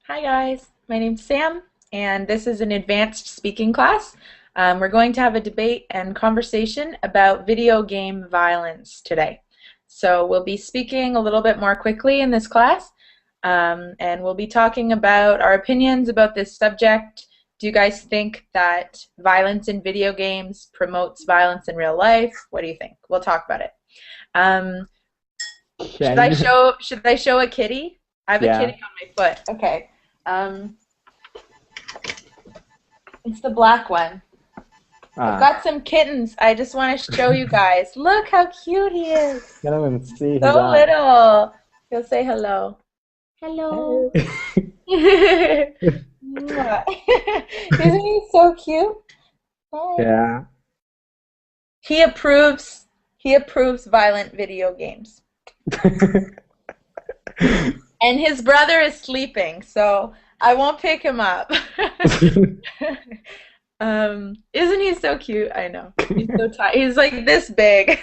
Hi guys, my name's Sam, and this is an advanced speaking class. We're going to have a debate and conversation about video game violence today. So we'll be speaking a little bit more quickly in this class, and we'll be talking about our opinions about this subject. Do you guys think that violence in video games promotes violence in real life? What do you think? We'll talk about it. Should I Can you? show a kitty? I have a Yeah. kitty on my foot. Okay. Um, it's the black one. I've Ah, got some kittens. I just want to show you guys. Look how cute he is. can't even see his So eye. little. He'll say hello. Hello. Hey. Mwah. Isn't he so cute? Hi. Yeah. He approves. He approves violent video games. And his brother is sleeping, so I won't pick him up. Isn't he so cute? I know. He's so tight. He's like this big.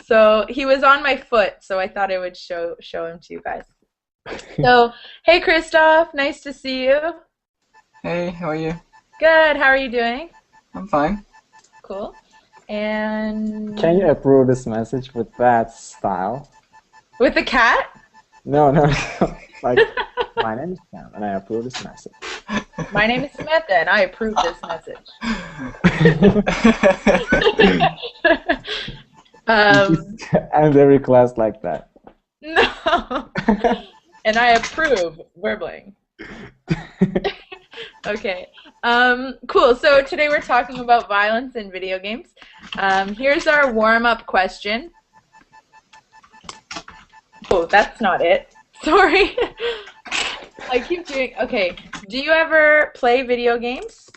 So he was on my foot, so I thought I would show him to you guys. So, hey Christoph, nice to see you. Hey, how are you? Good. How are you doing? I'm fine. Cool. And Can you approve this message with that style? with the cat? No, no, no. Like, my name is Sam, and I approve this message. My name is Samantha, and I approve this message. And every class like that. No. And I approve verbling. Okay. Cool. So today we're talking about violence in video games. Here's our warm-up question. Oh, that's not it. Sorry. I keep doing. Okay. Do you ever play video games?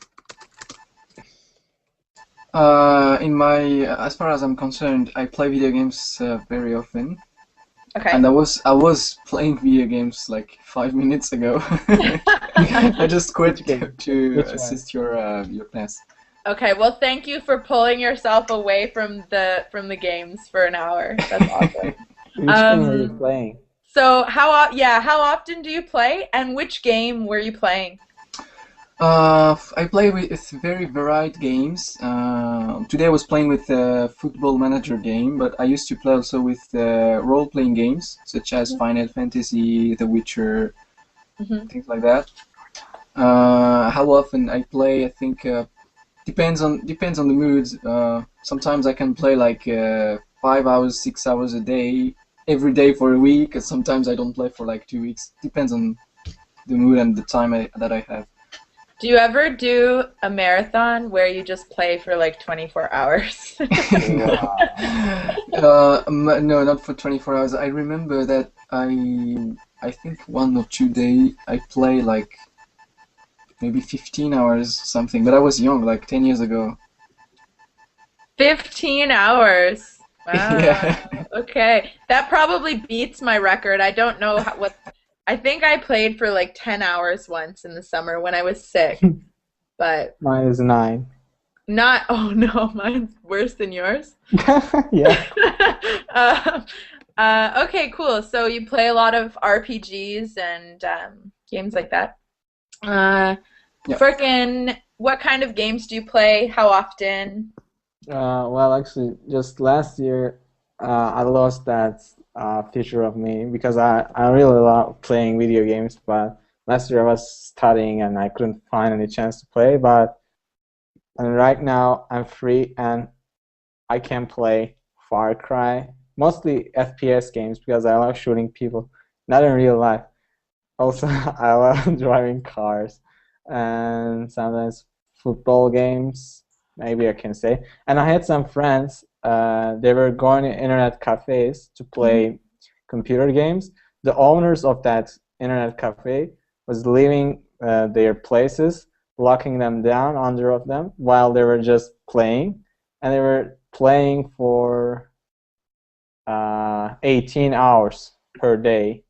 As far as I'm concerned, I play video games very often, Okay. and I was playing video games like 5 minutes ago. I just quit to Which one? assist your class. Okay. Well, thank you for pulling yourself away from the games for an hour. That's awesome. Which game are you Um, playing? So how often do you play, and which game were you playing? I play with very varied games. Today I was playing with the Football Manager game, but I used to play also with role-playing games such as Final Fantasy, The Witcher, Hmm. things like that. How often I play, I think depends on the mood. Sometimes I can play like 5 hours, 6 hours a day, every day for a week. And sometimes I don't play for like 2 weeks. Depends on the mood and the time that I have. Do you ever do a marathon where you just play for like 24 hours? No, Wow. no, not for 24 hours. I remember that I think 1 or 2 days I play like maybe 15 hours something, but I was young, like 10 years ago. 15 hours. Wow. Yeah. Okay. That probably beats my record. I don't know what. I think I played for like 10 hours once in the summer when I was sick, but Mine is 9. not. Oh no, mine's worse than yours. Yeah. Um, okay, cool. So you play a lot of RPGs and games like that. Yeah. Frickin', what kind of games do you play? How often? Well, actually, just last year, I lost that feature of me because I really love playing video games, but last year I was studying and I couldn't find any chance to play. And right now I'm free and I can play Far Cry, mostly FPS games because I love shooting people, not in real life. Also, I love driving cars and sometimes football games, maybe I can say. And I had some friends, they were going to internet cafes to play computer games. The owners of that internet cafe was leaving their places, locking them down under of them while they were just playing. And they were playing for 18 hours per day,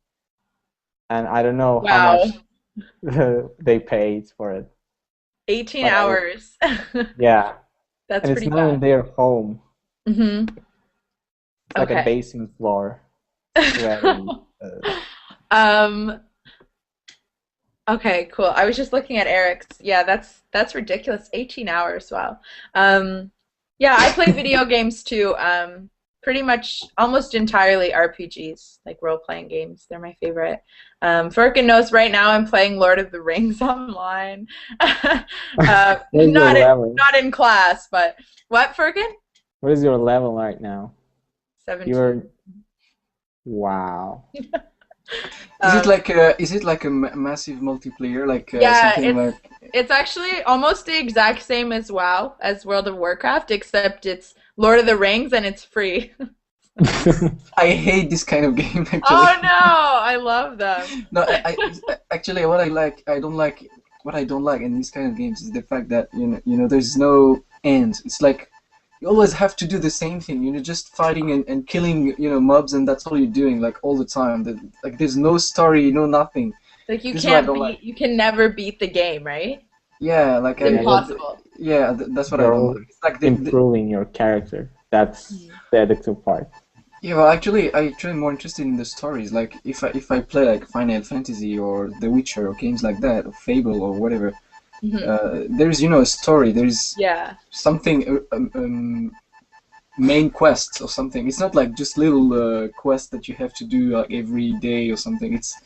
and I don't know how Wow. much they paid for it. 18 But hours. yeah, That's and it's pretty not in bad. their home. Mm-hmm. It's like a Okay. basement floor. It's very. Um, okay, cool. I was just looking at Eric's. Yeah, that's ridiculous. 18 hours. Wow. Um, yeah, I play video games too. Pretty much almost entirely RPGs, like role-playing games. They're my favorite. Furkan knows right now I'm playing Lord of the Rings online. What is your Not level? not in class, but what, Furkan? What is your level right now? 17. You're wow. Um, Is it like a massive multiplayer, like yeah, something it's like? it's actually almost the exact same as WoW, as World of Warcraft, except it's Lord of the Rings and it's free. I hate this kind of game actually. Oh no, I love them. No, actually what I don't like in these kind of games is the fact that there's no end. It's like you always have to do the same thing. Just fighting and killing mobs, and that's all you're doing like all the time. Like there's no story, no nothing. Like This is what I don't like. you can never beat the game, right? Yeah, like It's Yeah, impossible. that's what I you're don't like. always It's like the improving your character. That's the addictive part. Yeah, well, actually, I actually more interested in the stories. Like, if I play like Final Fantasy or The Witcher or games like that, or Fable or whatever, Hmm. there's a story. There's Yeah. something main quests or something. It's not like just little quests that you have to do like every day or something. It's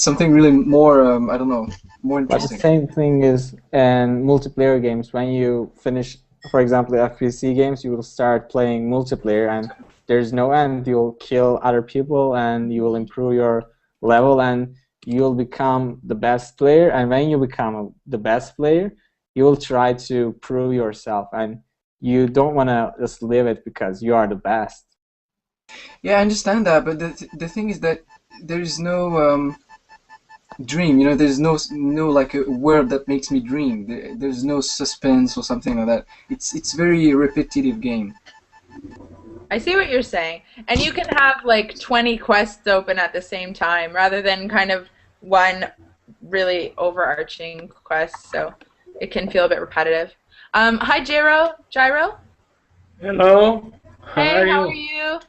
something really more I don't know, more But the interesting. same thing is in multiplayer games. When you finish, for example, FPC games, you will start playing multiplayer, and there's no end. You'll kill other people, and you will improve your level, and you'll become the best player. And when you become the best player, you will try to prove yourself, and you don't want to just live it because you are the best. Yeah, I understand that, but the thing is that there is no dream. There's no like a word that makes me dream. There's no suspense or something like that. It's very repetitive game. I see what you're saying. And you can have like 20 quests open at the same time rather than kind of one really overarching quest, so it can feel a bit repetitive. Hi, Gyro. Hello, how Hey, are how are you? you?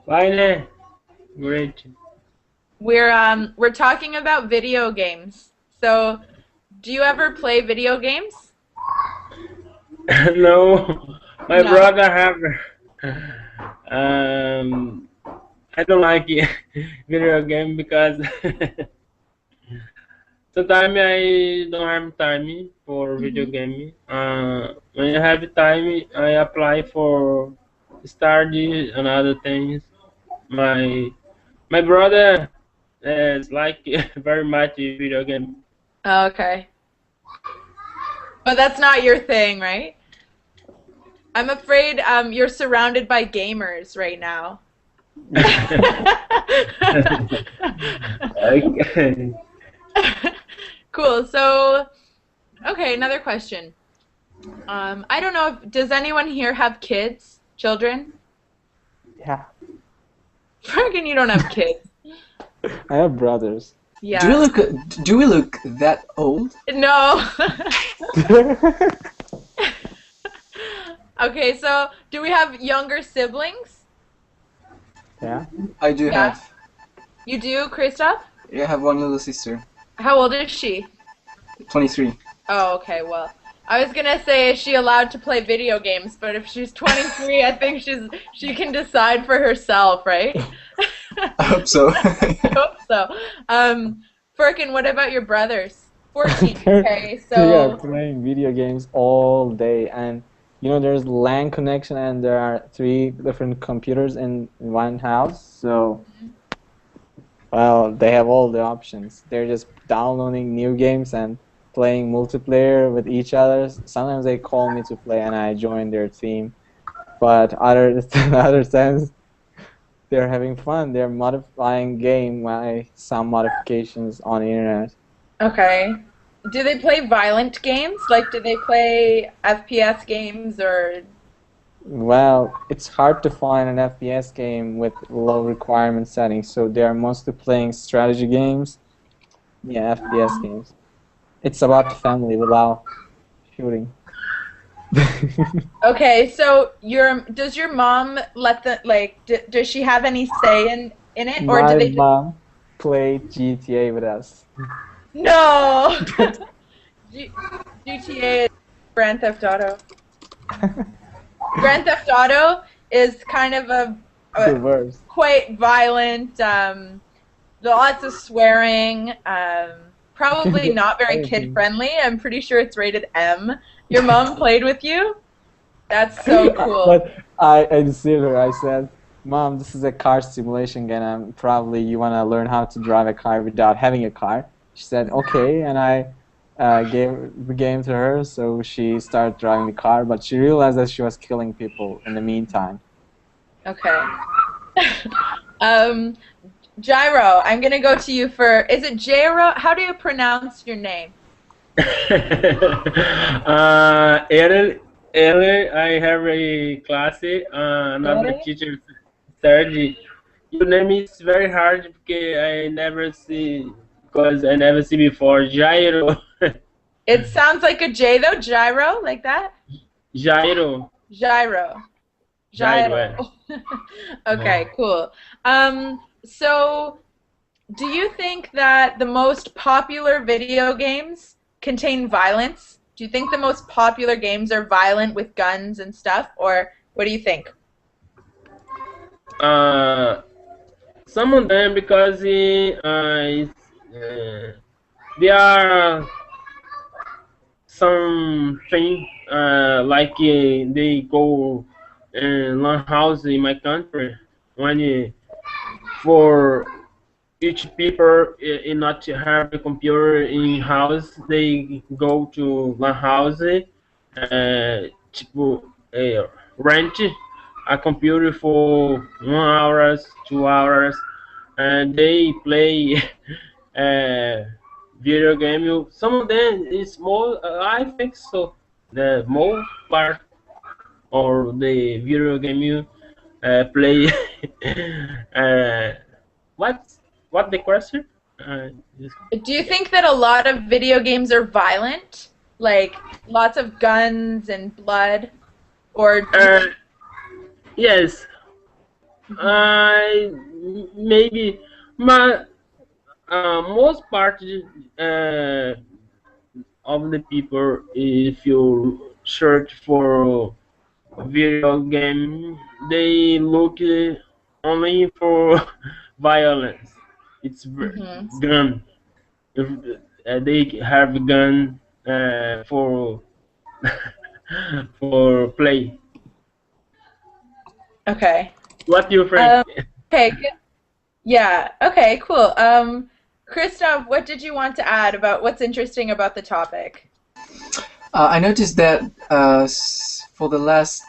Fine, great. We're talking about video games. So, do you ever play video games? No, my No. brother have. Um, I don't like it, video game because sometimes I don't have time for video Hmm. game. When I have time, I apply for study and other things. My my brother is like very much video game. Oh, okay. But that's not your thing, right? I'm afraid you're surrounded by gamers right now. Okay. Cool. So, okay, another question. I don't know if does anyone here have kids, children? Yeah, Friggin', you don't have kids. I have brothers. Do we Yeah. look do we look that old? No. Okay, so do we have younger siblings? Yeah, I do Yeah. have. You do, Christoph? Yeah, I have one little sister, How old is she? 23. Oh, okay, well, I was gonna say is she allowed to play video games, but if she's 23, I think she can decide for herself, right? I hope so. I hope so. Firkin, what about your brothers? 14. they're, Okay, they are so playing video games all day, and there's LAN connection, and there are three different computers in one house. So, well, they have all the options. They're just downloading new games and playing multiplayer with each other. Sometimes they call me to play, and I join their team. But other times, they're having fun. They're modifying game by some modifications on the internet. okay. Do they play violent games? Like, do they play FPS games or? Well, it's hard to find an FPS game with low requirement settings, so they are mostly playing strategy games. Yeah, FPS games. It's about the family without shooting. Okay, so does your mom let the does she have any say in it, or do My they just mom played GTA with us. no? G GTA is Grand Theft Auto. Grand Theft Auto is kind of a The worst. quite violent, lots of swearing, probably not very kid Everything. friendly. I'm pretty sure it's rated M. Your mom played with you? That's so cool. But I deceived her. I said, "Mom, this is a car simulation game, and probably you want to learn how to drive a car without having a car." She said, "Okay," and I gave the game to her, so she started driving the car. But she realized that she was killing people in the meantime. Okay. um, Gyro, I'm gonna go to you for. Is it Gyro? How do you pronounce your name? Earlier, earlier I have a class, another Gyro? teacher said, your name is very hard because I never see before. Jairo. It sounds like a J though. Gyro, like that. Jairo. Gyro. Jairo, Gyro. Okay, cool. So do you think that the most popular video games contain violence? Do you think the most popular games are violent with guns and stuff, or what do you think? Some of them because they are something they go learn house in my country when for each people not to have a computer in house they go to learn house tipo rent a computer for 1 hours 2 hours and they play uh, video game. Some of them is more. I think so. The most part or the video game you play. uh, what? What the question? Just- Do you think that a lot of video games are violent? Like lots of guns and blood? Or do you uh, think yes. I maybe my most part of the people, if you search for video game, they look only for violence. It's Mhm. gun. If they have gun for for play. Okay. What do you think? Um, okay, good. Yeah, okay, cool. Christoph, what did you want to add about what's interesting about the topic? I noticed that for the last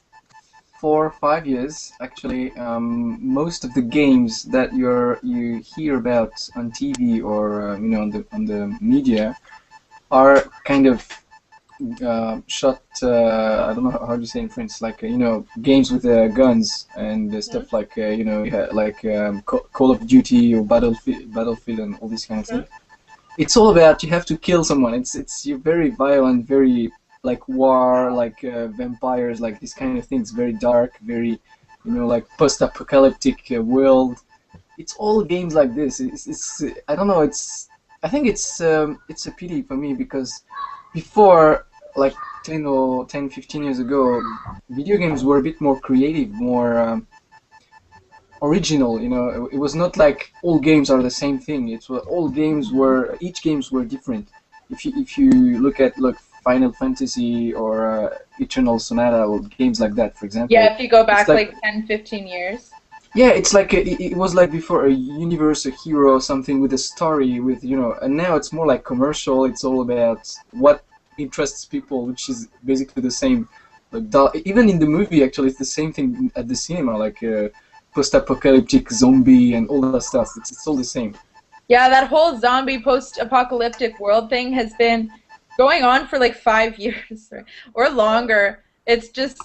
4 or 5 years, actually, most of the games that you hear about on TV or on the media are kind of shot. I don't know how to say in French, like games with guns and Mhm. stuff like like Call of Duty or Battlefield, and all these kind of things. It's all about you have to kill someone. It's you're very violent, very like war, like vampires, like these kind of things. Very dark, very like post-apocalyptic world. It's all games like this. It's I don't know. I think it's a pity for me because before like 15 years ago, video games were a bit more creative, more original. It was not like all games are the same thing. All games were each games were different. If you look at Final Fantasy or Eternal Sonata or games like that, for example, Yeah, if you go it's back like like 10, 15 years. yeah, it's like it was like before a universe, a hero, something with a story, with and now it's more like commercial. It's all about what interests people, which is basically the same. Like even in the movie, actually, it's the same thing at the cinema, like post-apocalyptic zombie and all that stuff. It's all the same. Yeah, that whole zombie post-apocalyptic world thing has been going on for like 5 years or longer. It's just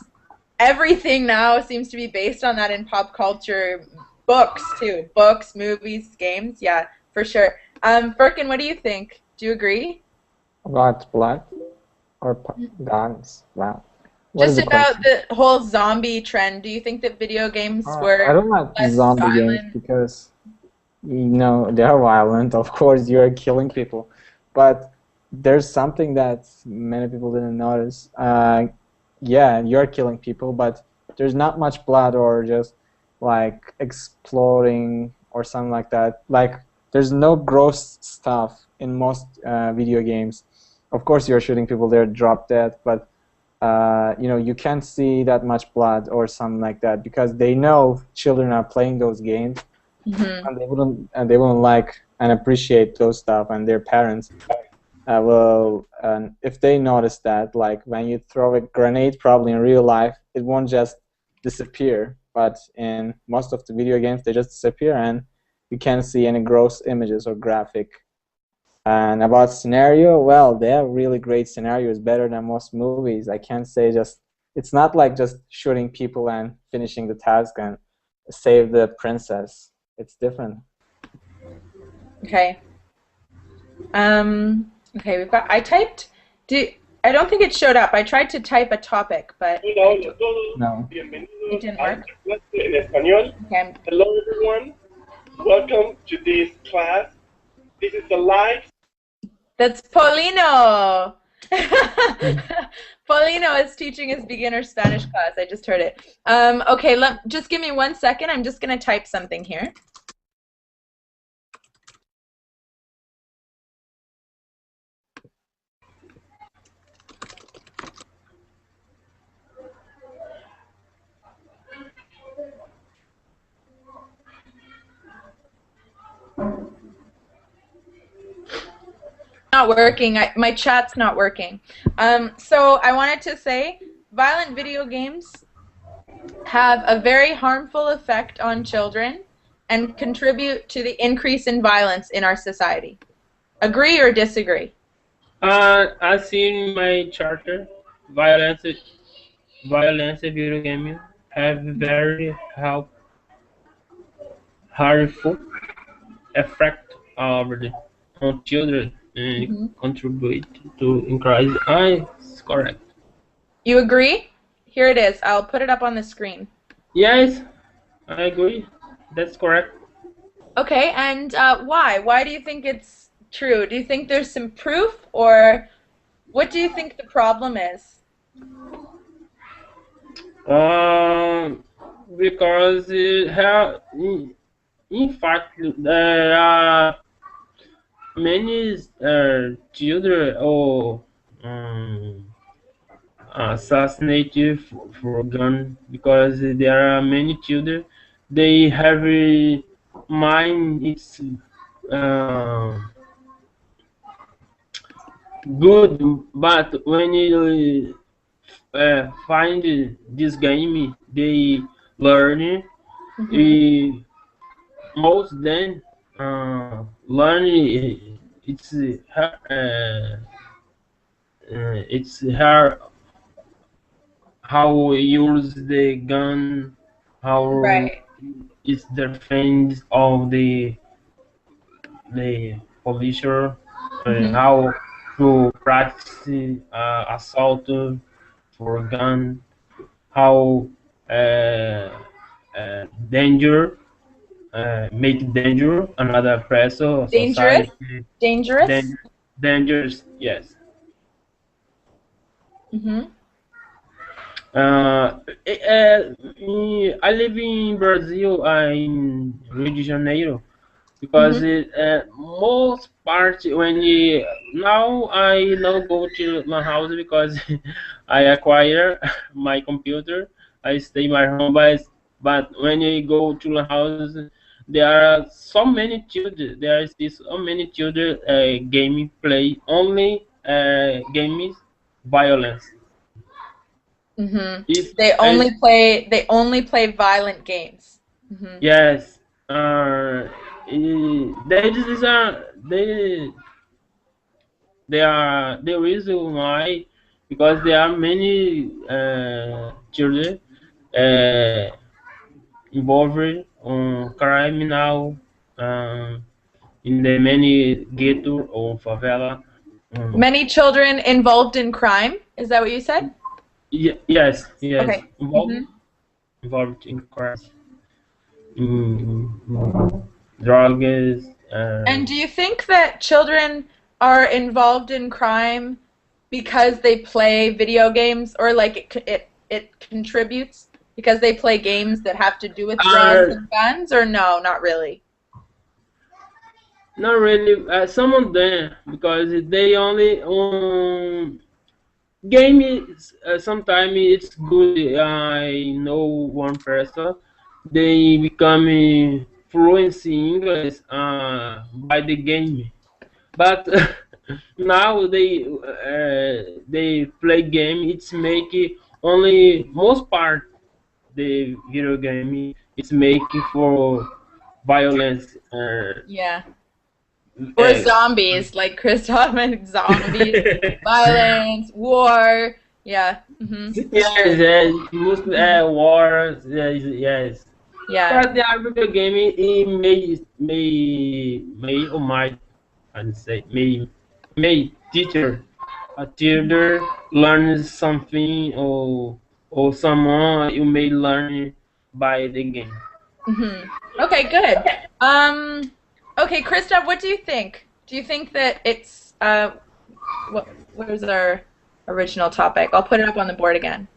everything now seems to be based on that in pop culture. Books too. Books, movies, games. Yeah, for sure. Firkin, what do you think? Do you agree? About blood or guns? Wow. What is Just the about question? the whole zombie trend. Do you think that video games I were don't like less zombie games violent? because they are violent. Of course, you are killing people, but there's something that many people didn't notice. Yeah, you're killing people, but there's not much blood or just like exploding or something like that. Like there's no gross stuff in most video games. Of course, you're shooting people, they're drop dead, but you can't see that much blood or something like that because they know children are playing those games Hmm. and they wouldn't like and appreciate those stuff, and their parents will if they notice that, like when you throw a grenade, probably in real life it won't just disappear, but in most of the video games they just disappear and you can't see any gross images or graphic. And about scenario, well, they have really great scenarios, better than most movies. I can't say just it's not like just shooting people and finishing the task and save the princess. It's different. Okay. Okay, we've got. I typed. I don't think it showed up. I tried to type a topic, but Hola, hola a todos. No. it Bienvenidos didn't a work. esta clase en español. Okay. Hello, everyone. Welcome to this class. This is the live. That's Paulino. Paulino is teaching his beginner Spanish class. I just heard it. Okay, just give me 1 second. I'm just gonna type something here. Not working. My chat's not working. So I wanted to say, violent video games have a very harmful effect on children and contribute to the increase in violence in our society. Agree or disagree? I see in my charter, violence, violence video gaming have very harmful effect on children and Hmm. contribute to increase. I correct. You agree? Here it is. I'll put it up on the screen. Yes, I agree. That's correct. Okay, and why? Why do you think it's true? Do you think there's some proof, or what do you think the problem is? Um, because in fact, there are many children or um, assassinated for gun because there are many children. They have a mind. It's uh, good, but when you find this game, they learn. Hmm. Uh, most then learn it's her how we use the gun, how Right. is the defense of the policer, Hmm. how to practice assault for a gun, how uh, danger make danger another person or Dangerous? society Dangerous? danger, dangerous, yes. Hmm. uh, I live in Brazil, in Rio de Janeiro, because Hmm. most part when you now I now go to my house because I acquire my computer. I stay in my home, but when you go to the house, there are so many children. There is so many children gaming play only games violence. Hmm. If They I only play violent games. Hmm. yes, there is they are the reason why because there are many children. uh, involved on criminal um, in the many ghetto or favela. Um, Many children involved in crime. Is that what you said? yes, yes, Okay. Hmm. involved in crimes, drugs. And do you think that children are involved in crime because they play video games, or like it contributes because they play games that have to do with drugs Uh, and guns, or no, not really? Not really. Some of them because they only game is sometimes it's good. I know one person they become fluent in English by the game, but now they play game. It's make it only most part the video game. It's making for violence. Yeah. Or Uh, zombies, like Chris Hoffman, zombies, violence, war. Yeah. Hmm. Yes, yes, mostly wars, yes, yes. Yeah. But the video game, it may or might, I'd say, may teacher, a teacher learn something or someone you may learn by the game. Hmm. Okay, good. Okay, Christoph, what do you think? Do you think that it's where's our original topic? I'll put it up on the board again.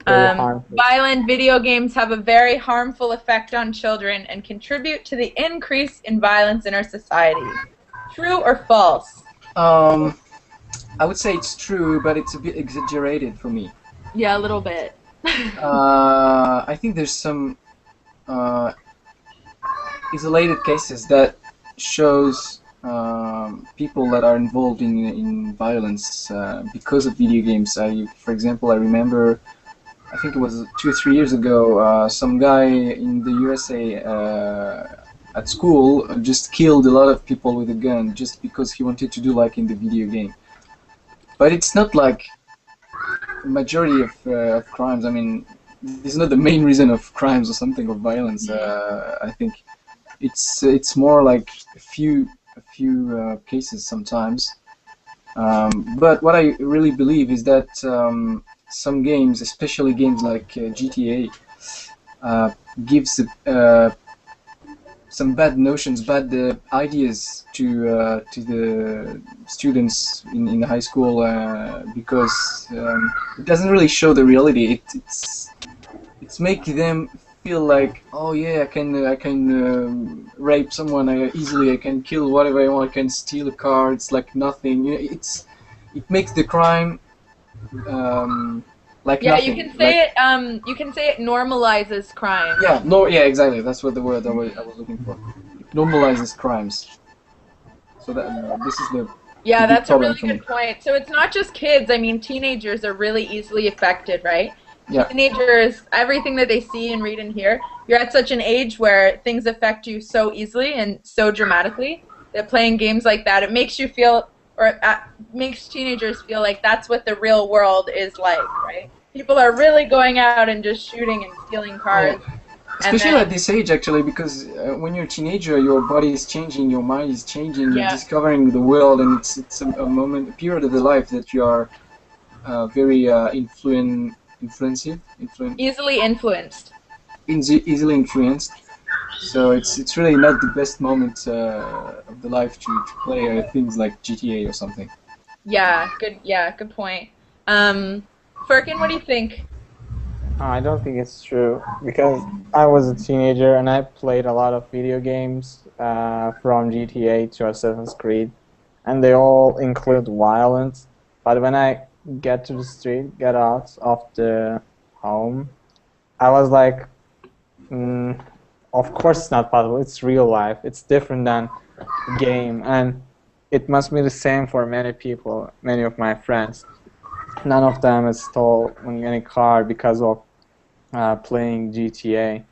Very harmful. Violent video games have a very harmful effect on children and contribute to the increase in violence in our society. True or false? Um, I would say it's true, but it's a bit exaggerated for me. Yeah, a little bit. I think there's some uh, isolated cases that shows people that are involved in violence because of video games. For example, I remember, I think it was 2 or 3 years ago, some guy in the USA at school just killed a lot of people with a gun just because he wanted to do like in the video game. But it's not like majority of crimes. I mean, this is not the main reason of crimes or something of violence. I think it's more like a few cases sometimes. But what I really believe is that some games, especially games like GTA, gives some bad notions, bad ideas to the students in high school because it doesn't really show the reality. It's making them feel like, oh yeah, I can rape someone easily. I can kill whatever I want. I can steal a car. It's like nothing. It makes the crime like Yeah, you nothing. can say Like, it. You can say it normalizes crime. yeah, no, yeah, exactly. That's what the word I was looking for. It normalizes crimes. So that this is the Yeah, big that's a problem really for me. good point. So it's not just kids. I mean, teenagers are really easily affected, right? Yeah, Teenagers, everything that they see and read and hear, you're at such an age where things affect you so easily and so dramatically that playing games like that, it makes you feel, or makes teenagers feel like that's what the real world is like, right? People are really going out and just shooting and stealing yeah. cars, and Especially then, at this age, actually, because when you're a teenager, your body is changing, your mind is changing, you're yeah, discovering the world, and it's a moment, a period of the life that you are very easily influenced. easily influenced. So it's really not the best moment of the life to play things like GTA or something. Yeah, good point. Um, Firkin, what do you think? I don't think it's true because I was a teenager and I played a lot of video games from GTA to Assassin's Creed, and they all include violence. But when I get to the street, get out of the home, I was like, mm, of course it's not possible. It's real life. It's different than the game, and it must be the same for many people, many of my friends. None of them has stolen any car because of playing GTA,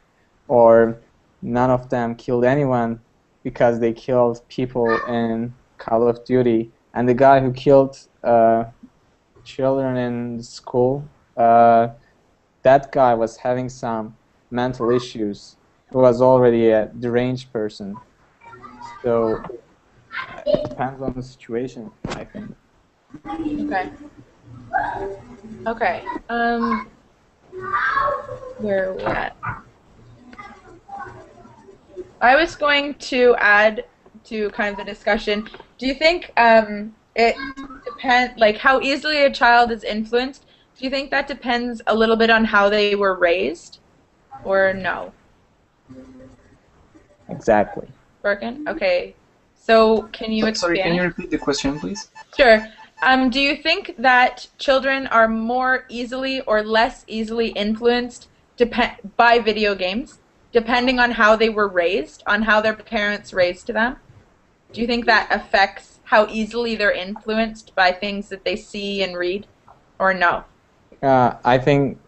or none of them killed anyone because they killed people in Call of Duty. And the guy who killed children in school, that that guy was having some mental issues. He was already a deranged person. So it depends on the situation, I think. Okay. Okay. Where are we at? I was going to add to kind of the discussion. Do you think it depend like how easily a child is influenced? Do you think that depends a little bit on how they were raised, or no? Exactly. Birkin? Okay. So can you Sorry, can you expand? repeat the question, please? Sure. Do you think that children are more easily or less easily influenced by video games, depending on how they were raised, on how their parents raised them? Do you think that affects how easily they're influenced by things that they see and read, or no? I think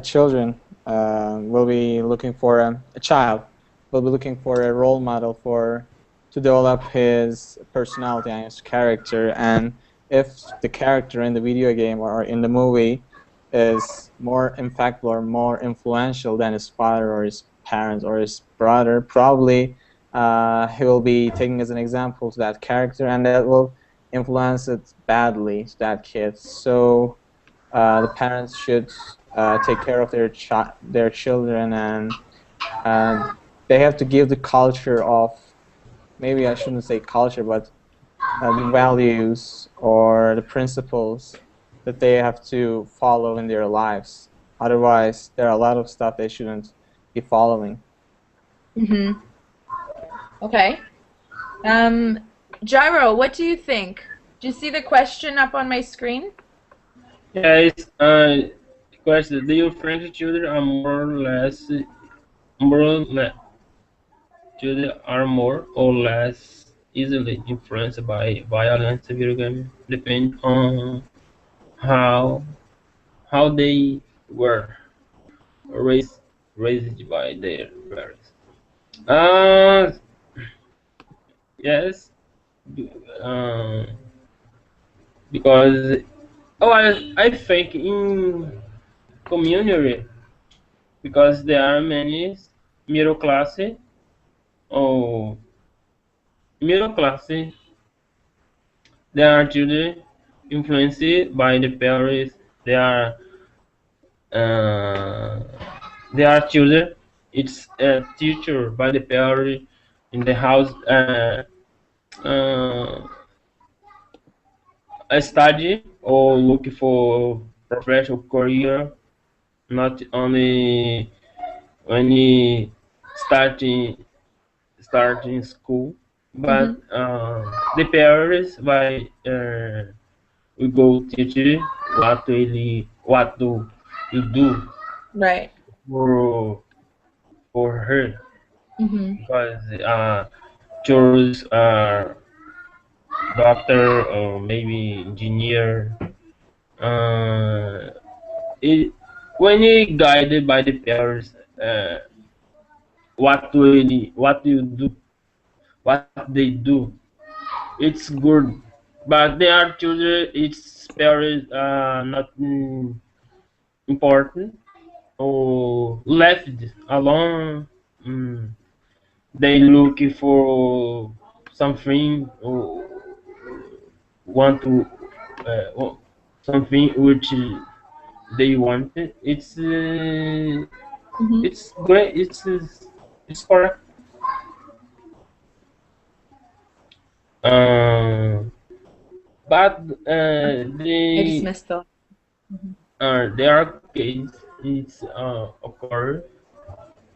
children will be looking for a child will be looking for a role model for to develop his personality and his character. And if the character in the video game or in the movie is more impactful or more influential than his father or his parents or his brother, probably he will be taking as an example to that character, and that will influence it badly to that kid. So the parents should take care of their children, and uh, they have to give the culture of, maybe I shouldn't say culture, but the values or the principles that they have to follow in their lives. Otherwise, there are a lot of stuff they shouldn't be following. Mm-hmm. Okay. Um, Gyro, what do you think? Do you see the question up on my screen? Yes, question. Do you think children are children are more or less easily influenced by violent video games, depending on how how they were raised raised by their parents? Uh, yes, um, because I think in community, because there are many middle class or middle class, there are children influenced by the parents. They are uh, they are children. It's a teacher by the parent in the house. Uh, I study or look for professional career, not only when he starting school, but Mm-hmm. the parents by we go teach you what do you do Right. for her, Mm-hmm. because choose doctor or maybe engineer. Uh, it, when you guided by the parents, what you do, what they do, it's good. But they are children. Its parents not important or left alone. Mm, they looking for something or want to something which they wanted. Mm-hmm. It's great. It's correct. Um, but I just missed the. there are cases it's occur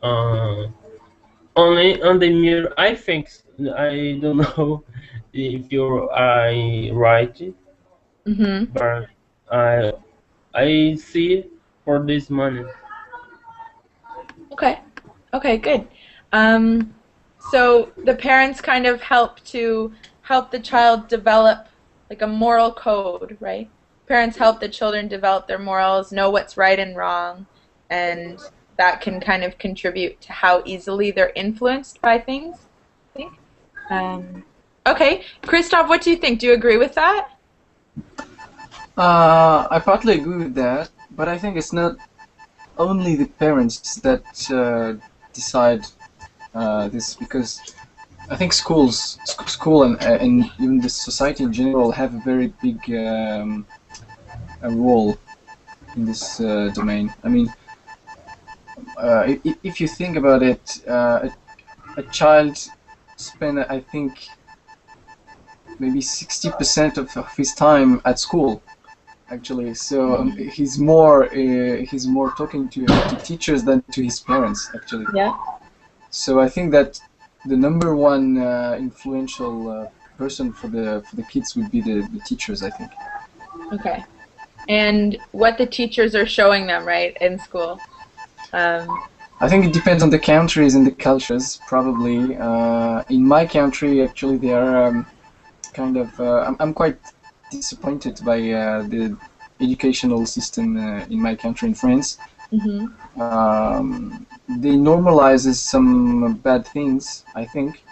uh, only on the mirror. I think I don't know if you're I right, Mm-hmm. but I I see for this money. Okay. Okay, good. So the parents kind of help the child develop like a moral code, right? Parents help the children develop their morals, know what's right and wrong, and that can kind of contribute to how easily they're influenced by things, I think. Um, okay, Christoph, what do you think? Do you agree with that? I partly agree with that, but I think it's not only the parents that decide this, because I think school and even the society in general have a very big a role in this domain. I mean, if you think about it, a child spend, I think, maybe 60% of his time at school, actually. So he's more talking to teachers than to his parents, actually. Yeah. So I think that the number one influential person for the kids would be the teachers, I think. Okay. And what the teachers are showing them, right, in school. I think it depends on the countries and the cultures, probably. In my country, actually, they are kind of. I'm quite disappointed by the educational system in my country, in France. Mm-hmm. They normalizes some bad things, I think,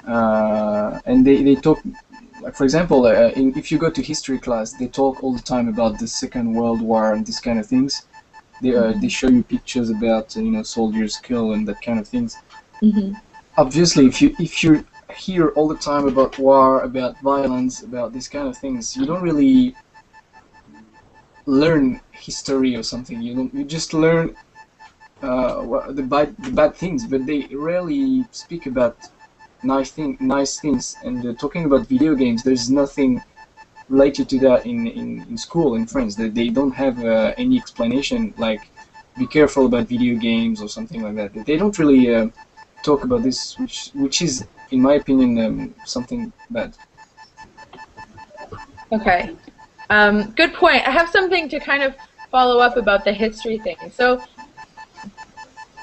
and they talk. Like, for example, if you go to history class, they talk all the time about the Second World War and this kind of things. They show you pictures about soldiers killed and that kind of things. Mm-hmm. Obviously, if you hear all the time about war, about violence, about these kind of things, you don't really learn history or something. You just learn the bad things, but they rarely speak about nice things. And talking about video games, there's nothing related to that in school in France. They don't have any explanation like be careful about video games or something like that. They don't really talk about this, which is, in my opinion, something bad. Okay. Good point. I have something to kind of follow up about the history thing. So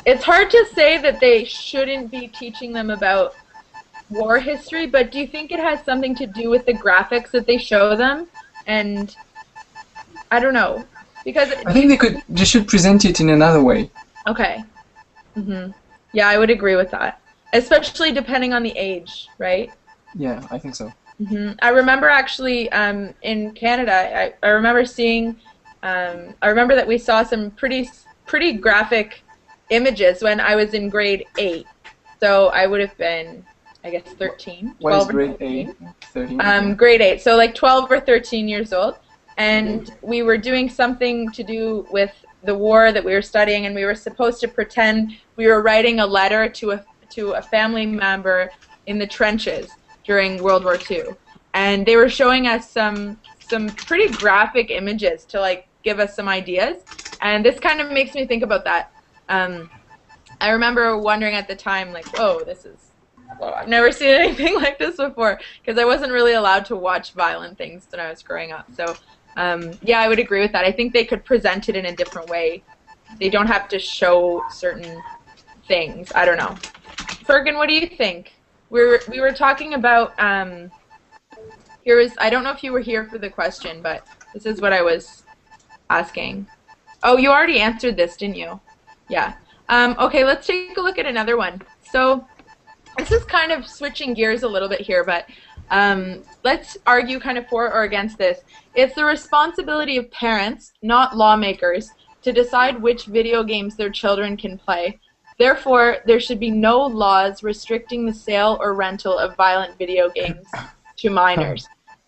it's hard to say that they shouldn't be teaching them about war history, but do you think it has something to do with the graphics that they show them? And I don't know, because I think they should present it in another way. Okay. Mhm. Yeah, I would agree with that, especially depending on the age, right? Yeah, I think so. I remember actually in Canada, I remember seeing, I remember that we saw some pretty graphic images when I was in grade 8. So I would have been, I guess, 13. What is 12 or grade 13. 8? 13? Grade 8, so like 12 or 13 years old. And we were doing something to do with the war that we were studying, and we were supposed to pretend we were writing a letter to a family member in the trenches during World War II. And they were showing us some pretty graphic images to like give us some ideas. And this kind of makes me think about that. I remember wondering at the time, like, whoa, well, I've never seen anything like this before, because I wasn't really allowed to watch violent things when I was growing up. So, yeah, I would agree with that. I think they could present it in a different way. They don't have to show certain things. I don't know. Fergan, what do you think? We were talking about, I don't know if you were here for the question, but this is what I was asking. Oh, you already answered this, didn't you? Yeah. Okay, let's take a look at another one. So this is kind of switching gears a little bit here, but let's argue kind of for or against this. It's the responsibility of parents, not lawmakers, to decide which video games their children can play. Therefore, there should be no laws restricting the sale or rental of violent video games to minors.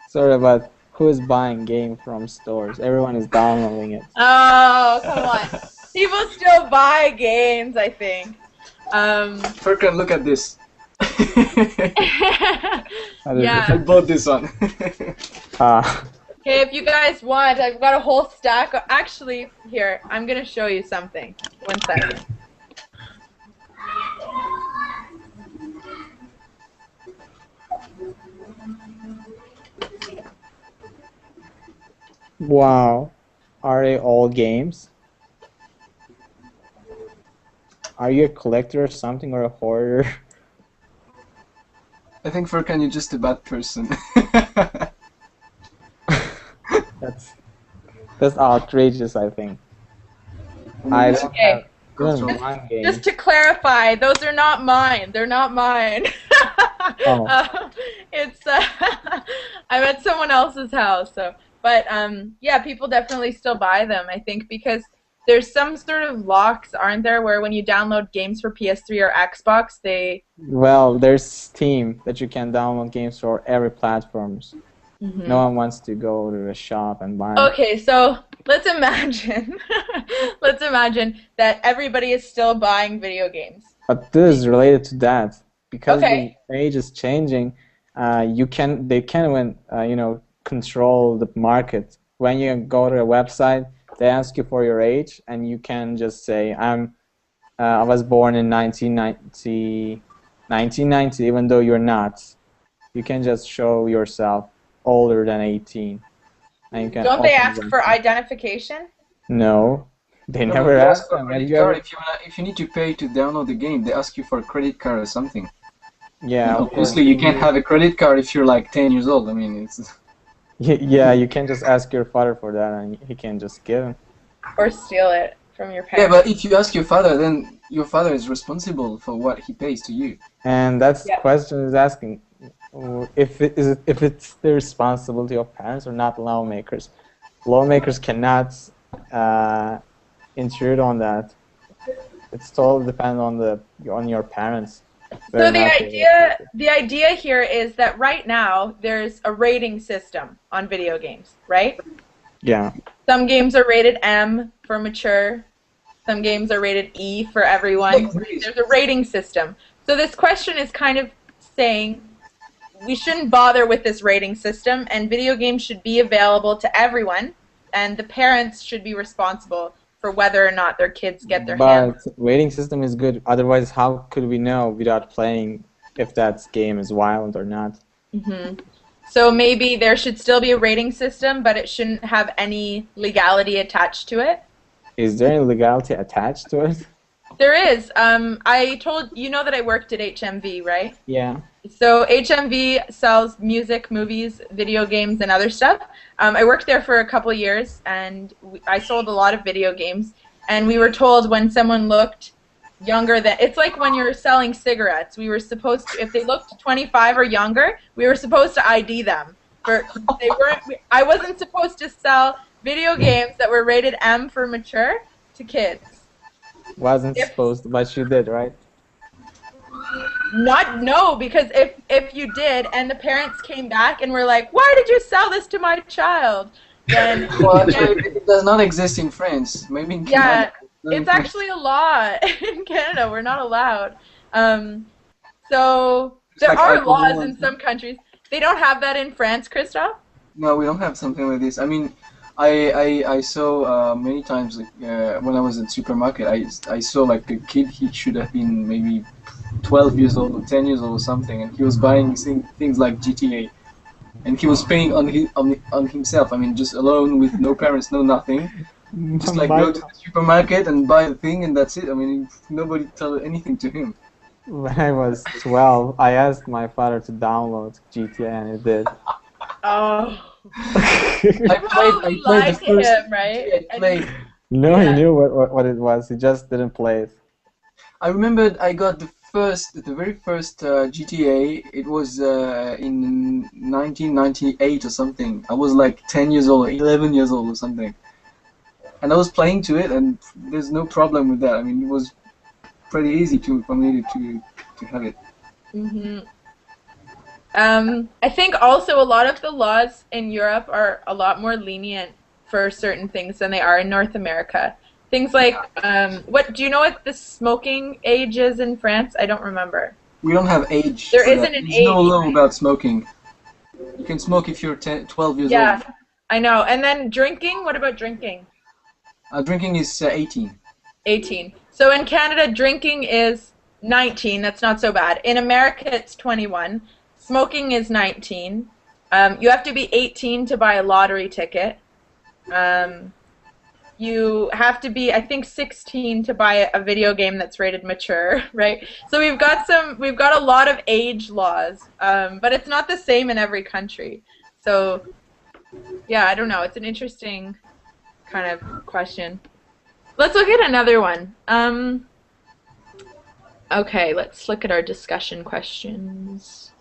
Sorry, but who is buying game from stores? Everyone is downloading it. Oh, come on. People still buy games, I think. Furkan, look at this. Yeah. I bought this one. Okay, if you guys want, I've got a whole stack. Actually, here, I'm going to show you something. One second. Wow. Are they all games? Are you a collector or something, or a hoarder? I think Furkan, you're just a bad person. That's outrageous, I think. I don't Okay. have even one game. Just to clarify, those are not mine. They're not mine. Oh. It's I'm at someone else's house. So, but yeah, people definitely still buy them. I think because there's some sort of locks, aren't there, where when you download games for PS3 or Xbox, they. Well, there's Steam that you can download games for every platforms. No Mhm. one wants to go to a shop and buy. Okay, so let's imagine, let's imagine that everybody is still buying video games. But this is related to that because the Okay. age is changing. They can even control the market. When you go to a website, they ask you for your age, and you can just say I was born in 1990, even though you're not. You can just show yourself older than 18, and you can Don't they open the ask for website. identification? No, they No, but never they ask ask for a them. Have credit you card ever? if you need to pay to download the game. They ask you for a credit card or something. Yeah, And of course. obviously, you can't have a credit card if you're like 10 years old. I mean, it's Yeah, you can just ask your father for that, and he can just give them. Or steal it from your yeah. parents? But if you ask your father, then your father is responsible for what he pays to you. And that's the Yeah. question is asking if it's the responsibility of parents or not lawmakers. Lawmakers cannot intrude on that. It's totally depend on your parents. So They're not the idea here is that right now there's a rating system on video games, right? Yeah. Some games are rated M for mature. Some games are rated E for everyone. There's a rating system. So this question is kind of saying we shouldn't bother with this rating system, and video games should be available to everyone, and the parents should be responsible for whether or not their kids get their hands. But rating system is good. Otherwise, how could we know without playing if that game is violent or not? Hmm. So maybe there should still be a rating system, but it shouldn't have any legality attached to it. Is there any legality attached to it? There is. I told you know that I worked at HMV, right? Yeah. So HMV sells music, movies, video games, and other stuff. I worked there for a couple years, and I sold a lot of video games. And we were told when someone looked younger than it's like when you're selling cigarettes. We were supposed to, if they looked 25 or younger, we were supposed to ID them. For they weren't. I wasn't supposed to sell video games that were rated M for mature to kids. Wasn't If supposed to, but you did, right? Not no, because if you did and the parents came back and were like, "Why did you sell this to my child?" Then Well, you get, actually, it does not exist in France. Maybe in yeah, Canada. Not in it's France. actually a law in Canada. We're not allowed. So It's there like are laws alcohol in and some countries. They don't have that in France, Christoph. no, we don't have something like this. I mean, I saw many times like, when I was at supermarket. I saw like a kid. He should have been maybe 12 years old or 10 years old or something, and he was buying things like GTA, and he was paying on himself. I mean, just alone with no parents, no nothing. Just like My- go to the supermarket and buy the thing, and that's it. I mean, nobody tell anything to him. When I was 12, I asked my father to download GTA, and he did. Oh, I probably played the lied to first him, right? GTA I played. No, he Yeah. knew what it was. He just didn't play it. I remembered I got the very first GTA. It was in 1998 or something. I was like 10 years old, 11 years old or something, and I was playing to it, and there's no problem with that. I mean, it was pretty easy for me to have it. Hmm. I think also a lot of the laws in Europe are a lot more lenient for certain things than they are in North America. Things like, what do you know what the smoking age is in France? I don't remember. We don't have age. There for that. isn't an There's no age, law right? about smoking. You can smoke if you're 12 years Yeah, old. I know. And then drinking, what about drinking? Drinking is 18. 18. So in Canada, drinking is 19. That's not so bad. In America, it's 21. Smoking is 19. You have to be 18 to buy a lottery ticket. You have to be, I think, 16 to buy a video game that's rated mature, right? So we've got a lot of age laws, but it's not the same in every country. So, yeah, I don't know. It's an interesting kind of question. Let's look at another one. Okay, let's look at our discussion questions.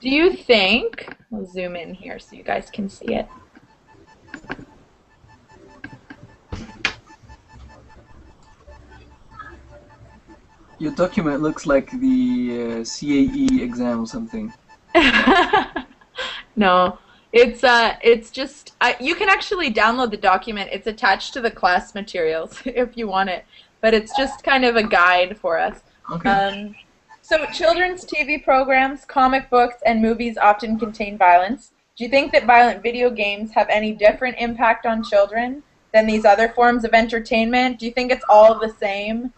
Do you think, we'll zoom in here so you guys can see it. Your document looks like the CAE exam or something. No, it's just you can actually download the document. It's attached to the class materials if you want it, but it's just kind of a guide for us. Okay. Um, so children's TV programs, comic books, and movies often contain violence. Do you think that violent video games have any different impact on children than these other forms of entertainment? Do you think it's all the same?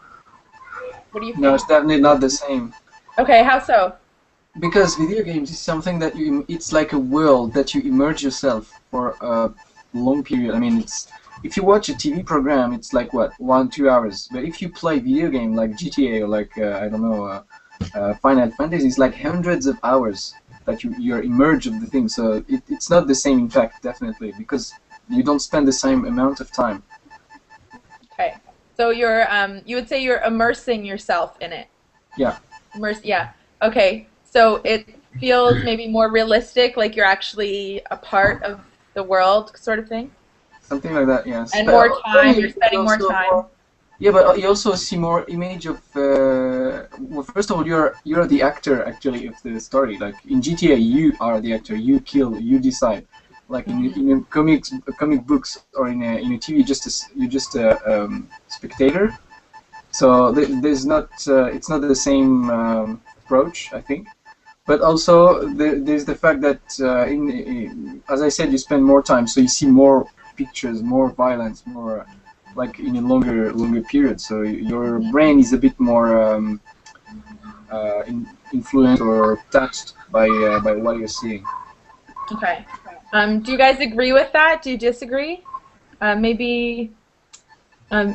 What do you No, think? it's definitely not the same. Okay, how so? Because video games is something that it's like a world that you immerse yourself for a long period. I mean, if you watch a TV program, it's like what, 1-2 hours. But if you play video game like GTA or like I don't know, Final Fantasy, it's like hundreds of hours that you're immersed of the thing. So it's not the same in fact, definitely, because you don't spend the same amount of time. Okay. So you would say you're immersing yourself in it. Yeah. Yeah. Okay. So it feels maybe more realistic, like you're actually a part of the world, sort of thing. Something like that, yes. And But more time. only You're spending more also time. yeah, but you also see more image of. Well, first of all, you're the actor actually of the story. Like in GTA, you are the actor. You kill. You decide. Like in a comic books or in a TV, you're just a spectator. So there's not. It's not the same approach, I think. But also there's the fact that as I said, you spend more time, so you see more pictures, more violence, more like in a longer period. So your brain is a bit more influenced or touched by what you're seeing. Okay. Do you guys agree with that? Do you disagree? Maybe,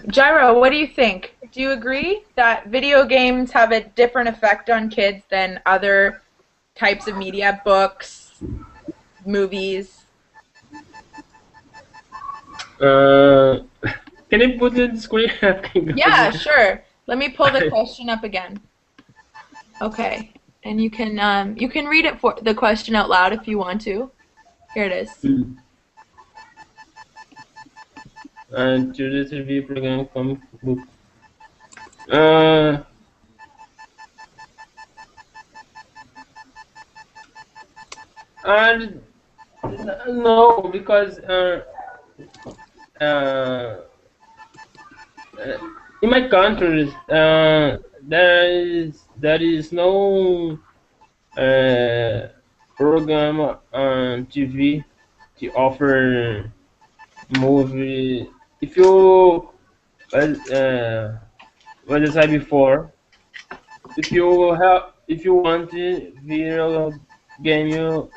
Gyro, what do you think? Do you agree that video games have a different effect on kids than other types of media, books, movies? Uh, can you put it on the screen? Yeah, sure. Let me pull the question up again. Okay, and you can read it for the question out loud if you want to. Here it is. And children's review program comic book. Uh, and no, because uh, in my country, there is no program on TV to offer movie. If you what I said before, if you want a video game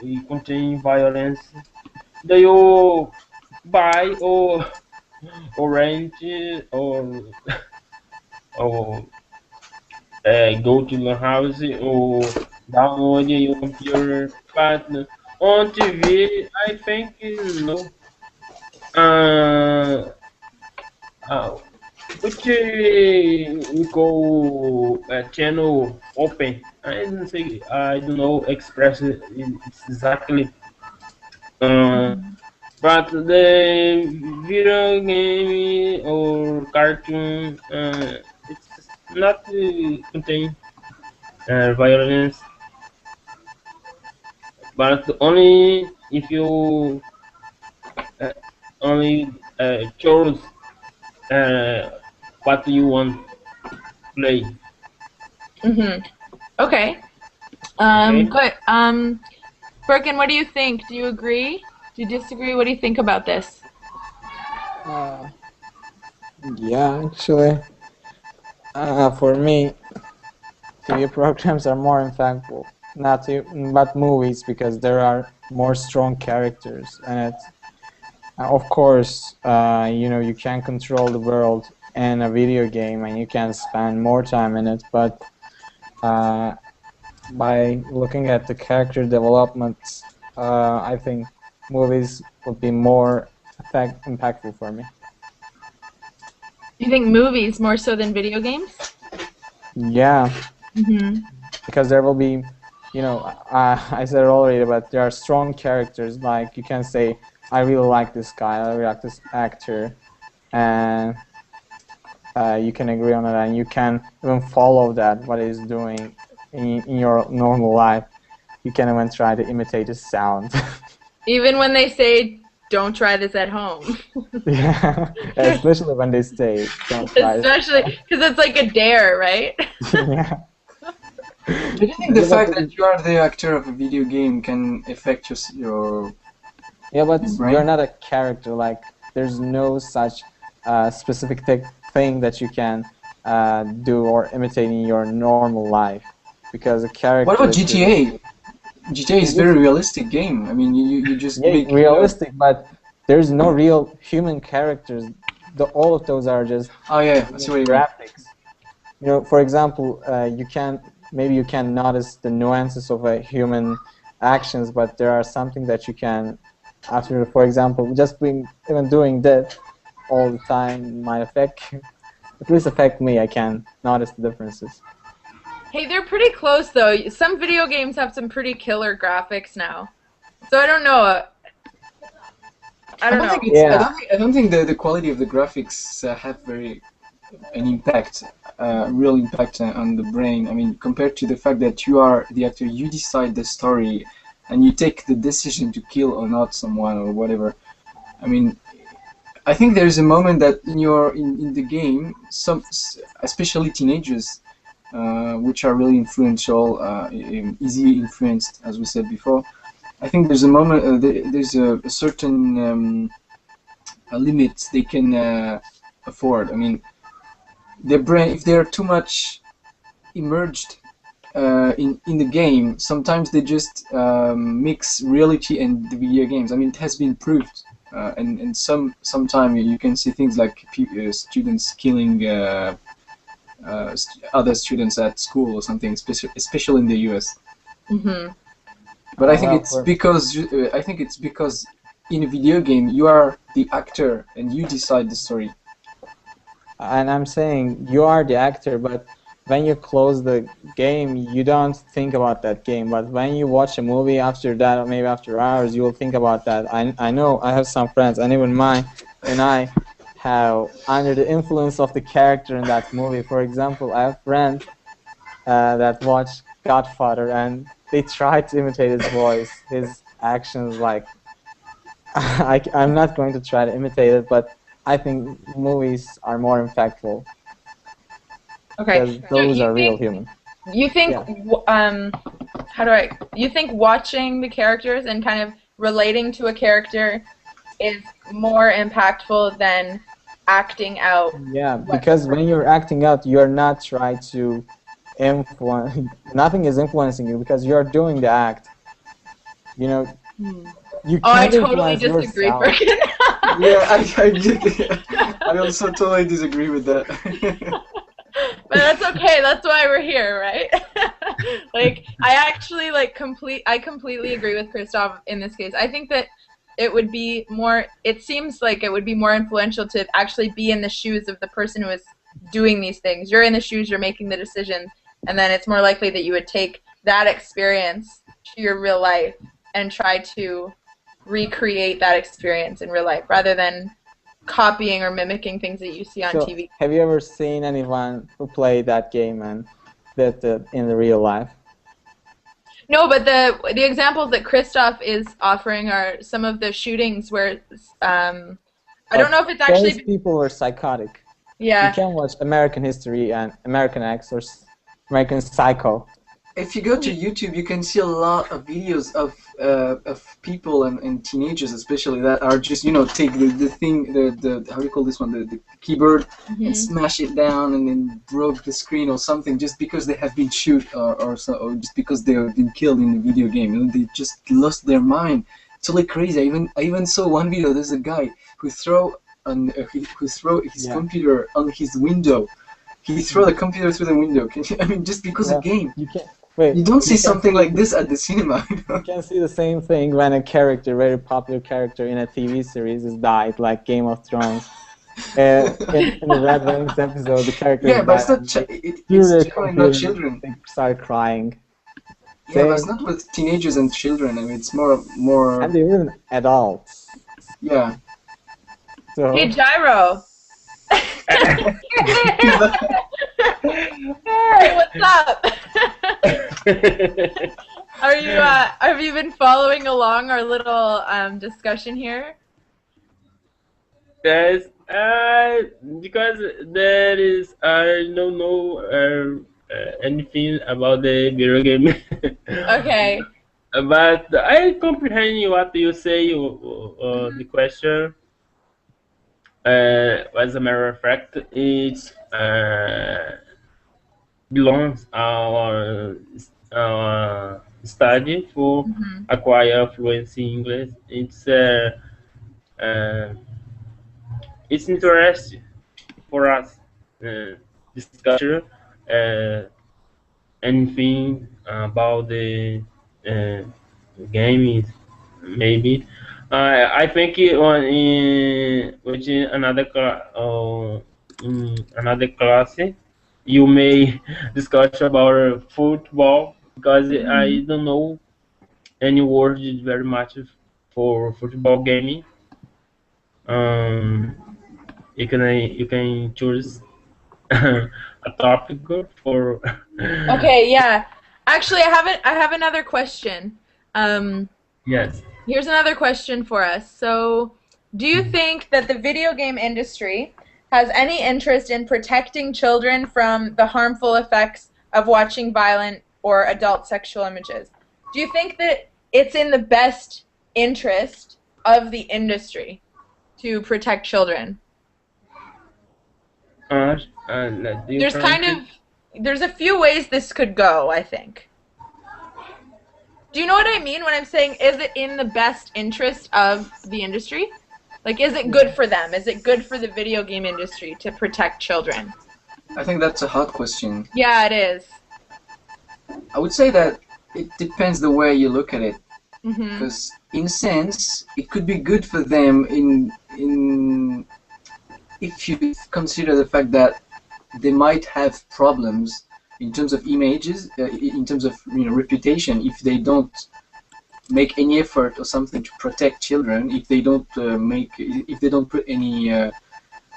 you contain violence, do you buy or rent or go to the house or download your computer. But on TV, I think no. Uh, uh, which we call channel open. I don't know express it exactly. Uh, but the video game or cartoon, it's not contain violence, but only if you uh, only choose uh, what you want to play. Okay. Okay. Good. Birkin, what do you think? Do you agree? Do you disagree? What do you think about this? Uh, yeah, actually, for me, TV programs are more impactful, not to, but movies because there are more strong characters in it. Of course, you can control the world in a video game and you can spend more time in it, but uh, by looking at the character development, I think movies would be more impactful for me. You think movies more so than video games? Yeah, Mm-hmm. because there will be, I said it already, but there are strong characters. Like you can say, I really like this guy, I really like this actor, and you can agree on it, and you can even follow that what it is doing in your normal life. You can even try to imitate the sound. Even when they say, don't try this at home. Yeah, especially when they say don't try it. Especially because it's like a dare, right? Yeah. Do you think the fact that you are the actor of a video game can affect your Yeah, but brain? you're not a character. Like, there's no such specific thing that you can do or imitate in your normal life, because a character. What about GTA? GTA is very realistic game. I mean, you just make realistic, but there's no real human characters. All of those are just oh yeah, I see what you mean. graphics. You know, for example, maybe you can notice the nuances of a human actions, but there are something that you can, after, for example, just even doing that all the time might at least affect me. I can notice the differences. Hey, they're pretty close though. Some video games have some pretty killer graphics now. So I don't know. I don't know. I don't think the quality of the graphics have an impact, real impact on the brain. I mean, compared to the fact that you are the actor, you decide the story, and you take the decision to kill or not someone or whatever. I mean, I think there is a moment that in the game, especially teenagers, which are really influential, easy influenced, as we said before. I think there's a moment, there's a certain a limit they can afford. I mean, their brain, if they're too much immersed in the game, sometimes they just mix reality and the video games. I mean, it has been proved, and sometime you can see things like students killing other students at school or something, especially in the US. Mm-hmm. But I think it's because in a video game you are the actor and you decide the story. And I'm saying you are the actor, but when you close the game, you don't think about that game. But when you watch a movie after that, or maybe after hours, you will think about that. I know I have some friends, and even mine and I have under the influence of the character in that movie. For example, I have friends that watch Godfather, and they try to imitate his voice, his actions. Like, I'm not going to try to imitate it, but I think movies are more impactful. Okay. Because those are real human. You think, you think watching the characters and kind of relating to a character is more impactful than acting out? Yeah, because when you're acting out, you're not trying to influence. Nothing is influencing you because you're doing the act. You know, you can't I totally disagree, Birkin. Yeah, I also totally disagree with that. But that's okay. That's why we're here, right? Like, I completely agree with Christoph in this case. I think that it would be more, it seems like it would be more influential to actually be in the shoes of the person who is doing these things. You're in the shoes, you're making the decisions, and then it's more likely that you would take that experience to your real life and try to recreate that experience in real life rather than copying or mimicking things that you see on TV. Have you ever seen anyone who played that game and that in the real life? No, but the examples that Christoph is offering are some of the shootings where I don't know if it's actually those people are psychotic. Yeah. You can watch American History and American X or American Psycho. If you go to YouTube, you can see a lot of videos of people and teenagers, especially, that are just, take the thing, the how do you call this one, the keyboard, and smash it down and then broke the screen or something, just because they have been shot or just because they have been killed in the video game. They just lost their mind. It's totally crazy. I even saw one video. There's a guy who throw his computer on his window. He threw the computer through the window. I mean, just because of game. You don't see something like this at the cinema. You can see the same thing when a character, very popular character in a TV series, is died, like Game of Thrones. In the Red Wings episode, the character but died, it's not. It's generally not children. They start crying. Yeah, but it's not with teenagers and children. I mean, it's more. And even adults. Yeah. So, hey, Gyro. Hey, what's up? Are you have you been following along our little discussion here? Yes, because there is I don't know anything about the video game, Okay. but I comprehend what you say. The Mhm. question, as a matter of fact, it belongs our study for Mhm. acquire fluency in English. Uh, it's interesting for us discussion uh, anything about the uh, game is maybe I think in which in another class you may discuss about football because I Mhm. don't know any word very much for football gaming. um you can choose a topic for Okay, yeah. Actually, I have another question. Um, yes. Here's another question for us. So, do you think that the video game industry has any interest in protecting children from the harmful effects of watching violent or adult sexual images? Do you think that it's in the best interest of the industry to protect children? You There's can kind repeat. of there's a few ways this could go, I think. Do you know what I mean when I'm saying is it in the best interest of the industry? Like, is it good for them? Is it good for the video game industry to protect children? I think that's a hard question. Yeah, it is. I would say that it depends the way you look at it, Mm-hmm. because in sense it could be good for them in if you consider the fact that they might have problems in terms of images, in terms of reputation, if they don't make any effort or something to protect children, if they don't put any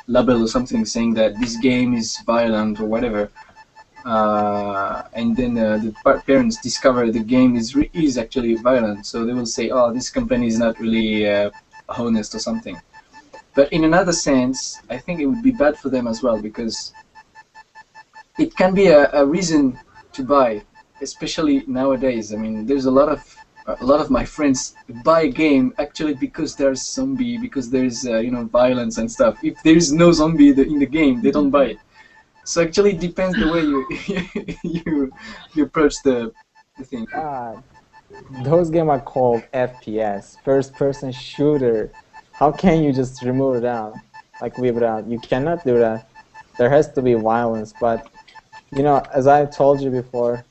label or something saying that this game is violent or whatever, and then the parents discover the game is actually violent, so they will say, "Oh, this company is not really honest or something." But in another sense, I think it would be bad for them as well because it can be a reason to buy, especially nowadays. I mean, there's a lot of my friends buy a game actually because there's zombie, because there's violence and stuff. If there is no zombie in the game, they don't buy it. So actually, it depends the way you you approach the thing. God, those games are called FPS, first person shooter. How can you just remove it out? Like leave it out? You cannot do that. There has to be violence, but as I told you before,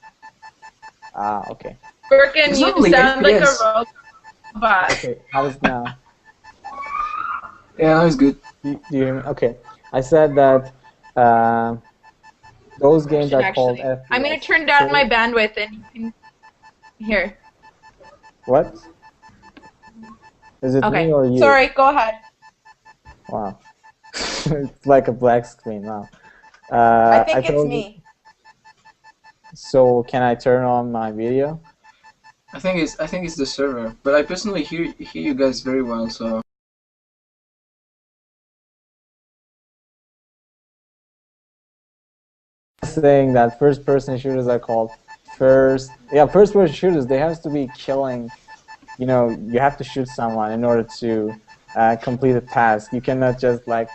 okay. Birkin, It's not you only sound like FPS. a robot. Okay, how is now? Yeah, that was good. Do you hear me? Okay. I said that uh, those games Question, are called actually. I'm gonna FPS. turn down my bandwidth and you can hear. What? Is it me Okay. or you? Sorry, go ahead. Wow. It's like a black screen now. I I think it's told you. me. So can I turn on my video? I think it's the server, but I personally hear you guys very well. So Saying that first-person shooters are called first-person shooters. They have to be killing. You have to shoot someone in order to complete a task. You cannot just like,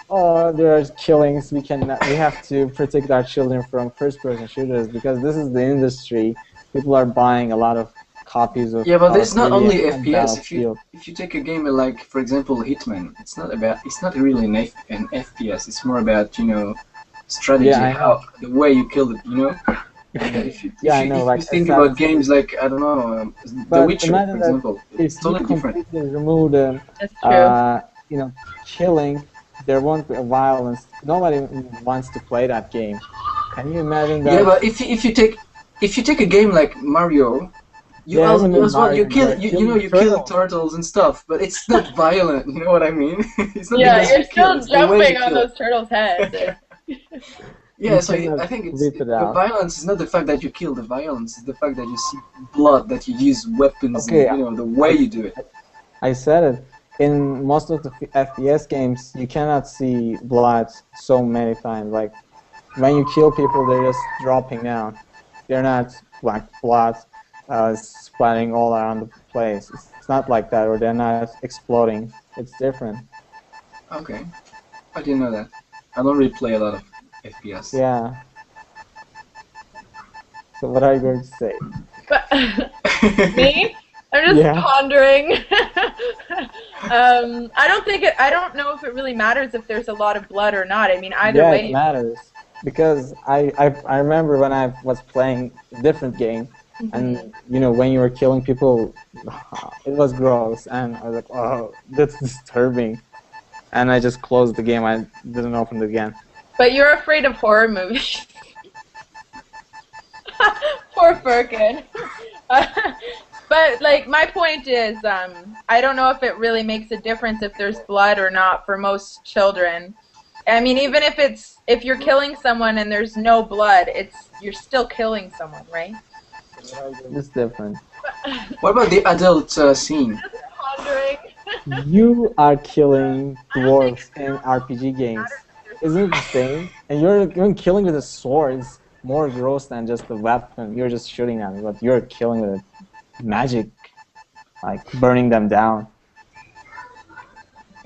oh, there are killings. We have to protect our children from first-person shooters because this is the industry. People are buying a lot of copies of yeah, but Call of there's not Duty only and FPS. If you Battlefield. if you take a game like, for example, Hitman, it's not really an FPS. It's more about Yeah, strategy, I know. how the way you kill it. And if you Yeah, if I you know. if you Like think about Assassin's games Creed. like, I don't know, The But Witcher, for imagine that example, it's if you totally different. completely remove the, That's true. uh, killing, there won't be violence. Nobody wants to play that game. Can you imagine Yeah, that? but if you take a game like Mario, You Yeah, even in as well. You Mario, kill you're you know killing you kill turtles. turtles and stuff, but it's not violent. You know what I mean? It's not Yeah, because you're you kill; still it's the way you jumping on kill it. those turtles' heads. Yeah, You so cannot I think whip it the out. violence is not the fact that you kill. The violence is the fact that you see blood, that you use weapons, and Okay, you know the way I, you do it. I said it. In most of the FPS games, you cannot see blood so many times. Like when you kill people, they're just dropping down. They're not like blood splattering all around the place. It's not like that, or they're not exploding. It's different. Okay, I didn't know that. I don't really play a lot of FPS. Yeah. So what are you going to say? But me, I'm just Yeah. pondering. I don't think I don't know if it really matters if there's a lot of blood or not. I mean, either Yeah, it way. matters because I remember when I was playing a different game, and Mhm. when you were killing people, it was gross, and I was like, oh, that's disturbing, and I just closed the game. I didn't open it again. But you're afraid of horror movies. Poor Firkin. But like my point is, I don't know if it really makes a difference if there's blood or not for most children. I mean, even if you're killing someone and there's no blood, you're still killing someone, right? It's different. What about the adult scene? Just pondering. You are killing I don't think dwarves in RPG games. matters if there's Isn't it the same? And you're even killing with a sword is more gross than just a weapon. You're just shooting them, but you're killing with magic, like burning them down.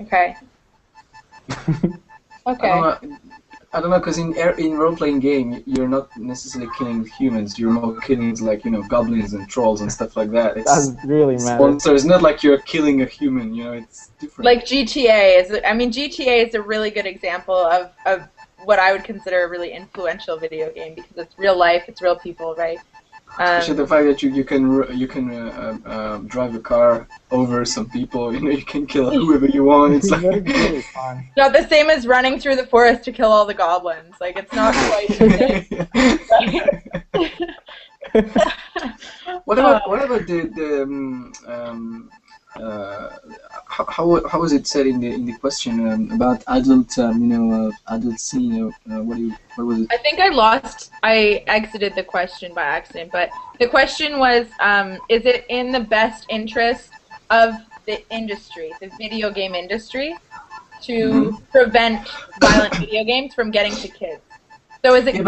okay. Okay. I don't know, because in role playing game you're not necessarily killing humans. You're more killing like goblins and trolls and stuff like that. That really It's matters. monsters. It's not like you're killing a human. It's different. Like GTA I mean, GTA is a really good example of what I would consider a really influential video game because it's real life, it's real people, right? Especially the fact that you can drive a car over some people. You can kill whoever you want. It's like That's really fun. Not the same as running through the forest to kill all the goblins. Like, it's not quite the same. What about how was it said in the question about adult adult scene? What was it? I think I exited the question by accident, but the question was, is it in the best interest of the industry, the video game industry, to prevent violent video games from getting to kids? So is it good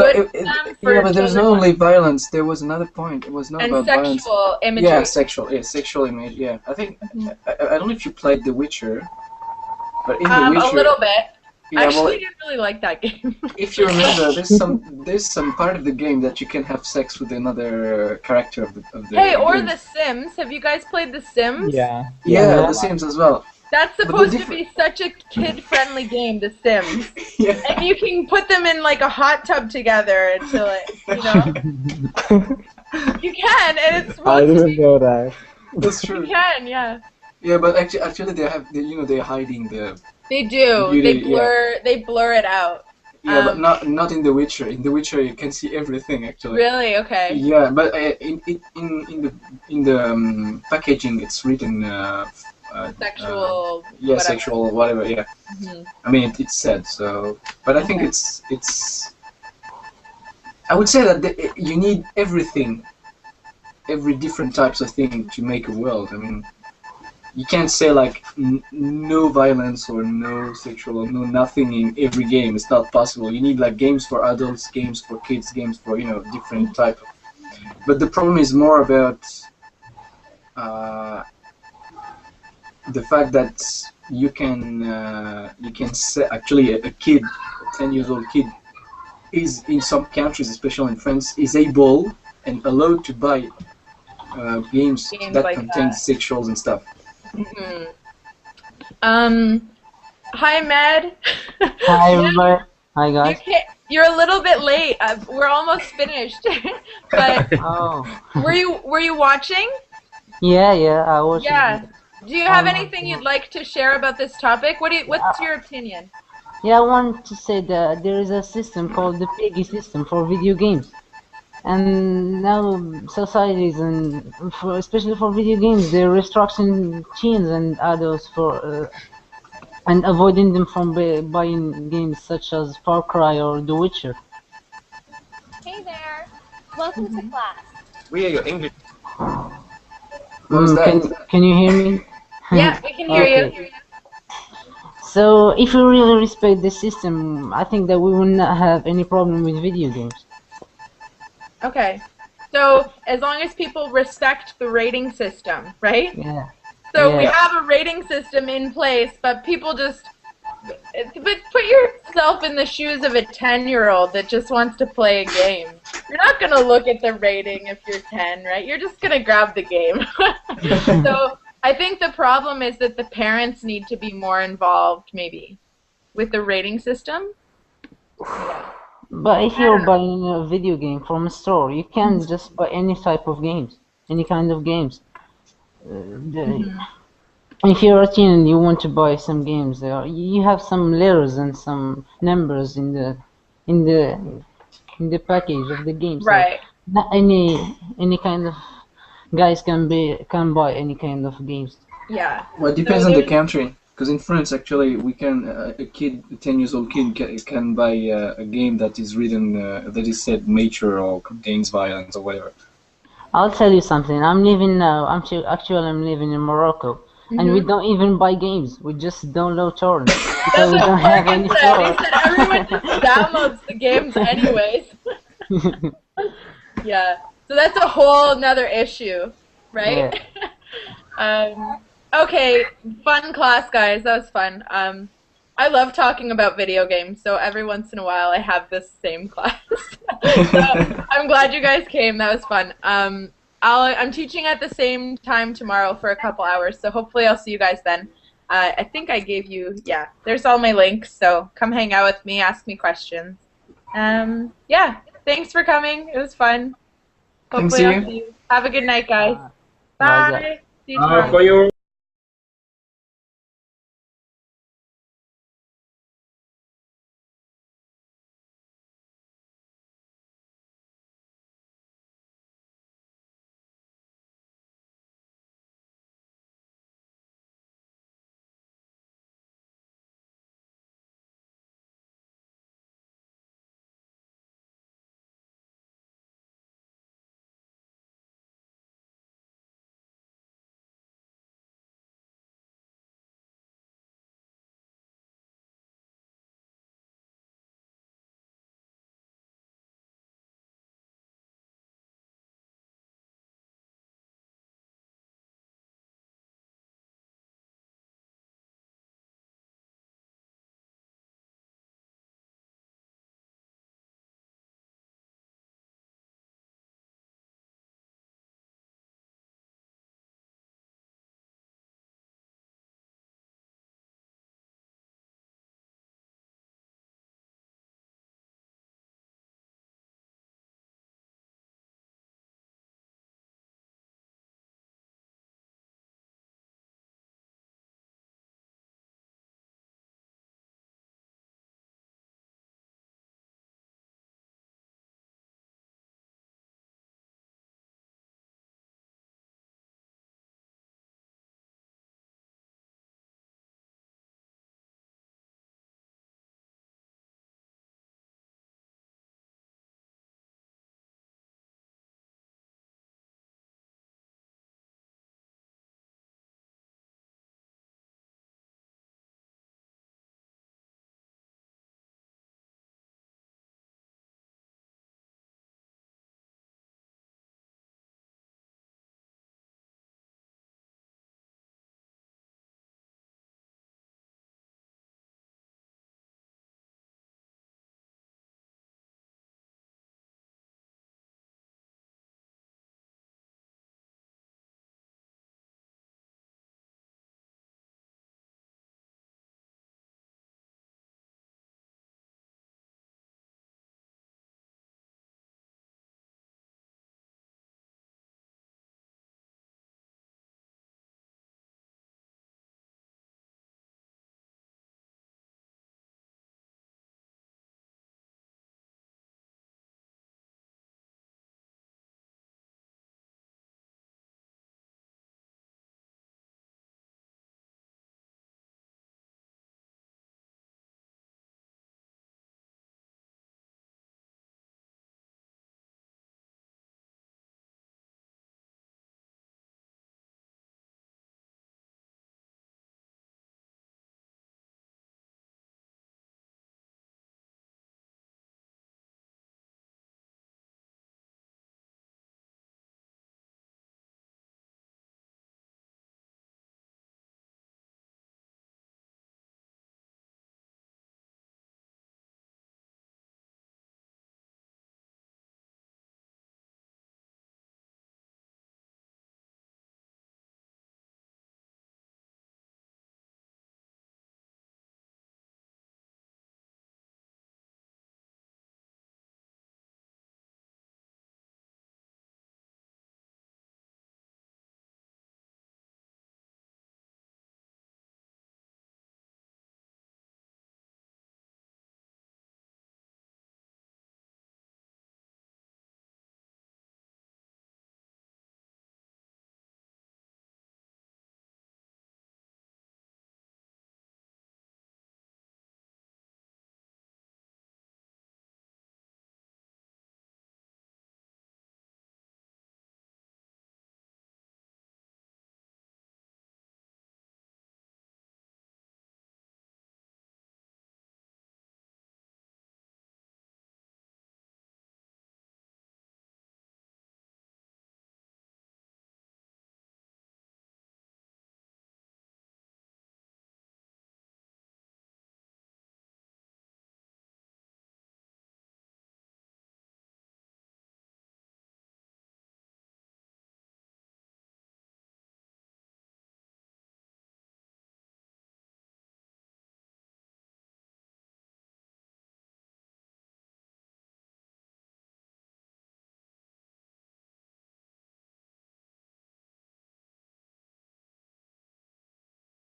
for but there's not children only violence. There was another point. It was not and about violence. sexual imagery? Yeah, sexual image. Yeah, I think I don't know if you played The Witcher, but in The Witcher, A little bit. yeah, Actually, well, I didn't really like that game. if you remember, there's some part of the game that you can have sex with another character of the Hey, or game. The Sims. Have you guys played The Sims? Yeah. Yeah, The Sims as well. That's the supposed to differ- be such a kid-friendly game, The Sims. Yeah. And you can put them in like a hot tub together until you can, and it's I supposed to didn't be. know that. That's You true. can, yeah. Yeah, but actually they're hiding the They do. Beauty, They blur it out. but not in The Witcher. In The Witcher you can see everything actually. Really? Okay. Yeah, but in the packaging it's written Sexual. yeah, whatever. sexual whatever. Yeah, Mhm. I mean it's said so, but I think Okay. it's. I would say that you need everything, every different types of thing to make a world. I mean, you can't say like no violence or no sexual or no nothing in every game. It's not possible. You need like games for adults, games for kids, games for different type of. But the problem is more about the fact that you can say actually a kid, a 10 years old kid, is in some countries, especially in France, is able and allowed to buy games that like contain that. sexuals and stuff. Mhm. Hi, Med. Hi everybody. Hi guys. You're a little bit late. We're almost finished. But Oh. were you watching? Yeah, I was. Yeah. Do you have Um, anything you'd like to share about this topic? What's your opinion? Yeah, I want to say that there is a system called the Piggy system for video games. And now societies and especially for video games, they're restricting teens and adults for and avoiding them from buying games such as Far Cry or The Witcher. Hey there. Welcome to class. We are your English. What was Can you hear me? Yeah, we can hear Okay. you. So if we really respect the system, I think that we will not have any problem with video games. Okay. So as long as people respect the rating system, right? Yeah. So we Yeah. have a rating system in place, but people just but put yourself in the shoes of a 10-year-old that just wants to play a game. You're not going to look at the rating if you're 10, right? You're just going to grab the game. So I think the problem is that the parents need to be more involved, maybe, with the rating system. Yeah. But if you're buying a video game from a store, you can't just buy any type of games, any kind of games. If you're a teen and you want to buy some games, you have some letters and some numbers in the in the package of the game. So Right. not any kind of guys can buy any kind of games. Yeah. Well, it depends on the country. Because in France, actually, we can a 10 years old kid can buy a game that is written that is said mature or contains violence or whatever. I'll tell you something. I'm living now. I'm living in Morocco, and we don't even buy games. We just download torrents because we don't have any He store. said everyone just downloads the games anyways. Yeah. So that's a whole nother issue, right? Okay, fun class, guys. That was fun. I love talking about video games, so every once in a while I have this same class. So I'm glad you guys came. That was fun. I'm teaching at the same time tomorrow for a couple hours, so hopefully I'll see you guys then. I think I gave you, yeah, there's all my links, so come hang out with me, ask me questions. Yeah, thanks for coming. It was fun. Hopefully I'll see you. Have a good night, guys. Bye, guys. Bye. See you tomorrow. For your